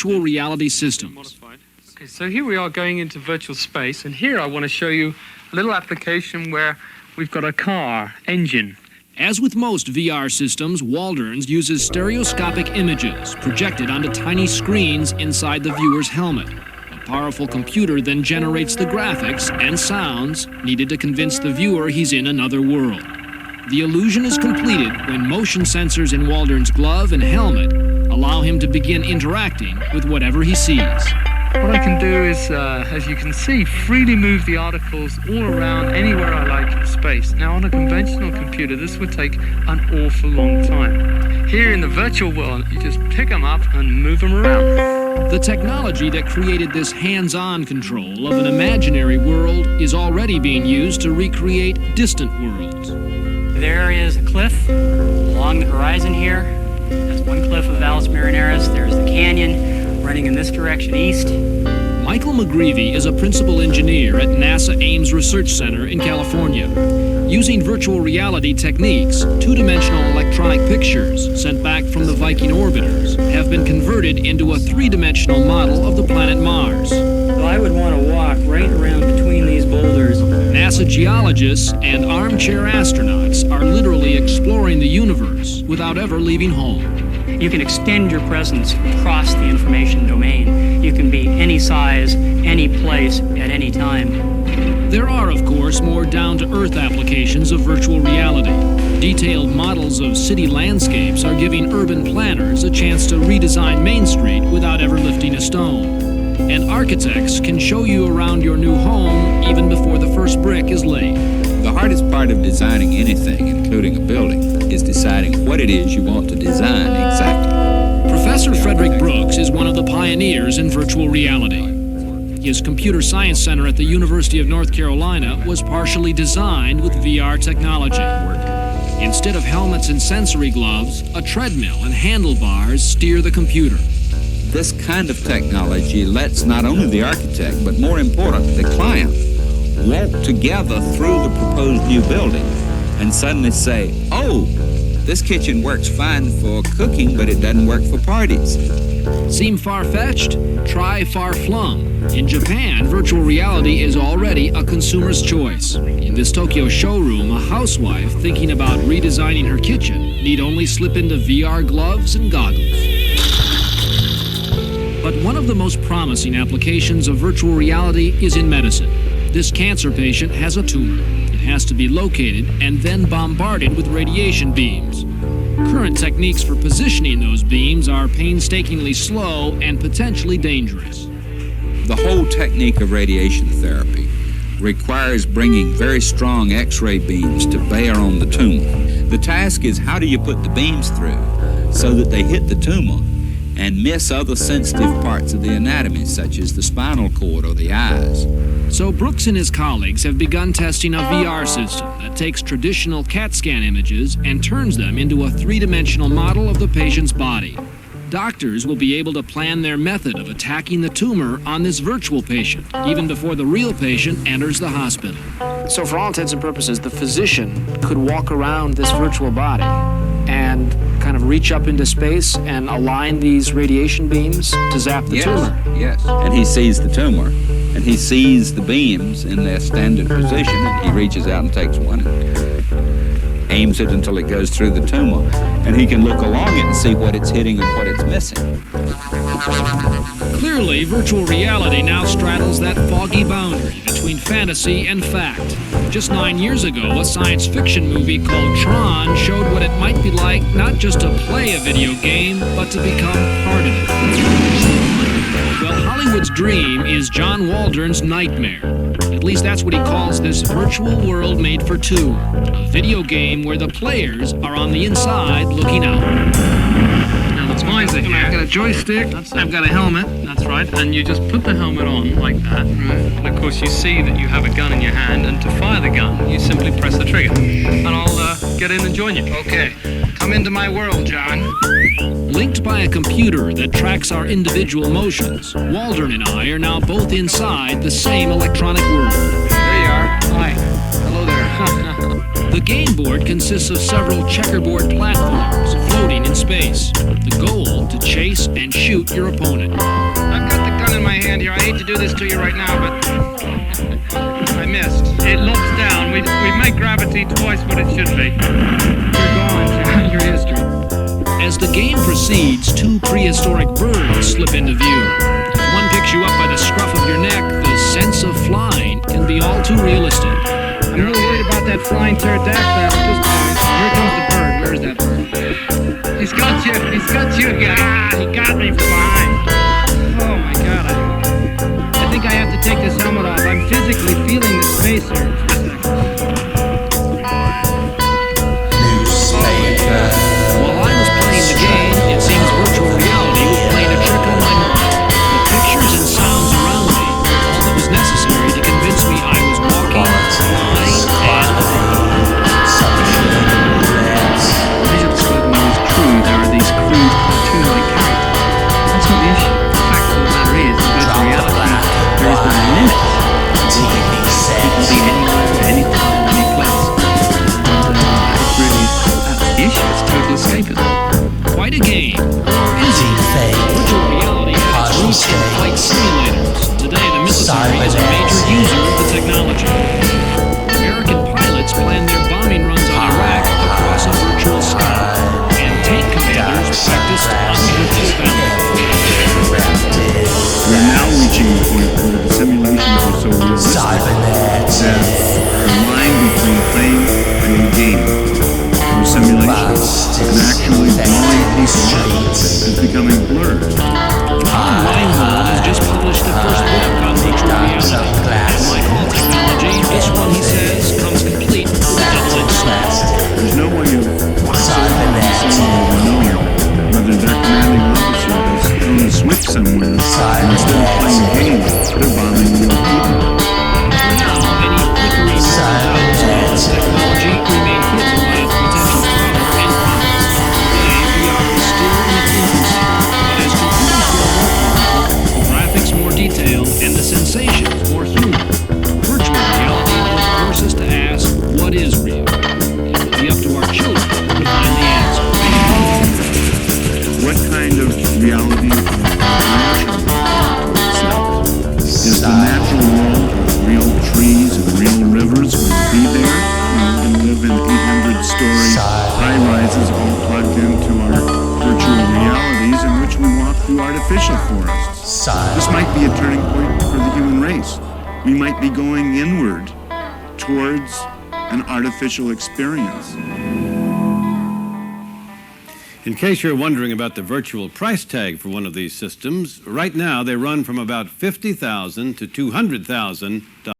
virtual reality systems. Okay, so here we are going into virtual space, and here I want to show you a little application where we've got a car engine. As with most VR systems, Waldron's uses stereoscopic images projected onto tiny screens inside the viewer's helmet. A powerful computer then generates the graphics and sounds needed to convince the viewer he's in another world. The illusion is completed when motion sensors in Waldron's glove and helmet allow him to begin interacting with whatever he sees. What I can do is, as you can see, freely move the articles all around anywhere I like in space. Now, on a conventional computer, this would take an awful long time. Here in the virtual world, you just pick them up and move them around. The technology that created this hands-on control of an imaginary world is already being used to recreate distant worlds. There is a cliff along the horizon here. That's one cliff of Valles Marineris. There's the canyon running in this direction east. Michael McGreevy is a principal engineer at NASA Ames Research Center in California. Using virtual reality techniques, two-dimensional electronic pictures sent back from the Viking orbiters have been converted into a three-dimensional model of the planet Mars. So I would want to walk right around between these boulders. NASA geologists and armchair astronauts are literally exploring the universe without ever leaving home. You can extend your presence across the information domain. You can be any size, any place, at any time. There are, of course, more down-to-earth applications of virtual reality. Detailed models of city landscapes are giving urban planners a chance to redesign Main Street without ever lifting a stone. And architects can show you around your new home even before the first brick is laid. The hardest part of designing anything, including a building, is deciding what it is you want to design exactly. Professor Frederick Brooks is one of the pioneers in virtual reality. His computer science center at the University of North Carolina was partially designed with VR technology. Instead of helmets and sensory gloves, a treadmill and handlebars steer the computer. This kind of technology lets not only the architect, but more important, the client, walk together through the proposed new building and suddenly say, oh, this kitchen works fine for cooking, but it doesn't work for parties. Seem far-fetched? Try far-flung. In Japan, virtual reality is already a consumer's choice. In this Tokyo showroom, a housewife thinking about redesigning her kitchen need only slip into VR gloves and goggles. But one of the most promising applications of virtual reality is in medicine. This cancer patient has a tumor. It has to be located and then bombarded with radiation beams. Current techniques for positioning those beams are painstakingly slow and potentially dangerous. The whole technique of radiation therapy requires bringing very strong X-ray beams to bear on the tumor. The task is, how do you put the beams through so that they hit the tumor and miss other sensitive parts of the anatomy, such as the spinal cord or the eyes? So Brooks and his colleagues have begun testing a VR system that takes traditional CAT scan images and turns them into a three-dimensional model of the patient's body. Doctors will be able to plan their method of attacking the tumor on this virtual patient, even before the real patient enters the hospital. So for all intents and purposes, the physician could walk around this virtual body and kind of reach up into space and align these radiation beams to zap the tumor. Yes, and he sees the tumor, and he sees the beams in their standard position, and he reaches out and takes one and aims it until it goes through the tumor, and he can look along it and see what it's hitting and what it's missing. Clearly, virtual reality now straddles that foggy boundary between fantasy and fact. Just 9 years ago, a science fiction movie called Tron showed what it might be like not just to play a video game, but to become part of it. Well, Hollywood's dream is John Waldron's nightmare. At least that's what he calls this virtual world made for two. A video game where the players are on the inside looking out. Now the toys are here. I've got a joystick, I've got a helmet. That's right, and you just put the helmet on like that. Right. And of course you see that you have a gun in your hand, and to fire the gun, you simply press the trigger. And I'll get in and join you. Okay, come into my world, John. Linked by a computer that tracks our individual motions, Waldron and I are now both inside the same electronic world. There you are. Hi. Hello there. The game board consists of several checkerboard platforms floating in space. The goal, to chase and shoot your opponent. hate to do this to you right now, but I missed. It lopes down. We've made gravity twice what it should be. You're gone throughout your history. As the game proceeds, two prehistoric birds slip into view. If one picks you up by the scruff of your neck, the sense of flying can be all too realistic. I'm a little worried about that flying pterodactyl at this point. Here comes the bird. Where's that bird? He's got you. He's got you. Ah, he got me from behind. Oh my God. I think I have to take this helmet off. I'm physically feeling the space here. While I was playing the game, it seems virtual reality was playing a trick on my mind. The pictures and sounds around me were all that was necessary to convince me I was walking, flying, and I should describe them as crude. There are these crude, cartoon-like characters. That's not the issue. The fact of the matter is, virtual reality, there is no limit. People can be anywhere, anytime, any place. And it really is, that's the issue. It's total escapism. quite a game. Or is it? Virtual reality has its roots in flight simulators. Today, the military is a major user of the technology. American pilots plan their bombing runs on Iraq across a virtual sky, and tank commanders practiced on virtual battlefields. We're now reaching the point where the simulations are so realistic that the line between playing and the game or simulations and actually blowing people up is becoming blurred. Tom Weinhold has just published the first book on virtual reality. And like all technology, this one, he says, comes complete with a double-edged sword. There's no way of someone will know whether their commanding officer has thrown a switch somewhere and instead of playing games, they're bombing real people. Now, any flickering doubts about technology remain hidden by its potential power and promise. Today, VR is still in its infancy, but as computers grow more powerful, the graphics more detailed, and the sensations more human, virtual reality will force us to ask, what is real? It will be up to our children to find the answer. What kind of reality is the natural world with real trees and real rivers will be there? And live in 800-story high-rises all plugged into our virtual realities in which we walk through artificial forests. This might be a turning point for the human race. We might be going inward towards an artificial experience. In case you're wondering about the virtual price tag for one of these systems, right now they run from about $50,000 to $200,000.